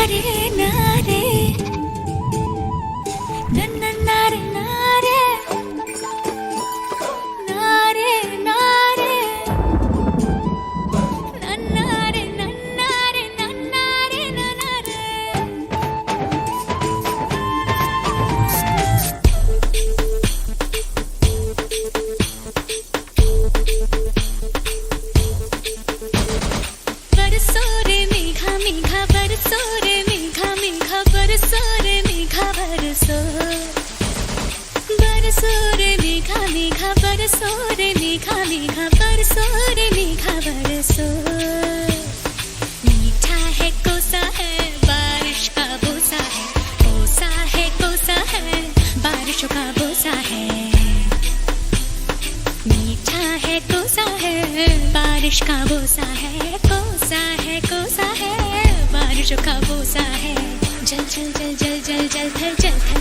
नारे नारे नन्ना नारे नारे नारे नारे नन्नारे नन्नारे नन्नारे नन्नारे बरसो रे मेघा मेघा बरसो रे मेघा मेघा बरसो रे मेघा बरसो बरसो रे मेघा मेघा बरसो रे मेघा मेघा बरसो रे मेघा बरसो मीठा है कोसा है बारिश का बोसा है कोसा है कोसा है बारिशों का बोसा है मीठा है कोसा है बारिश का बोसा है कोसा है कोसा है बारिशों का बोसा है जल जल जल जल जल जल थल जल थल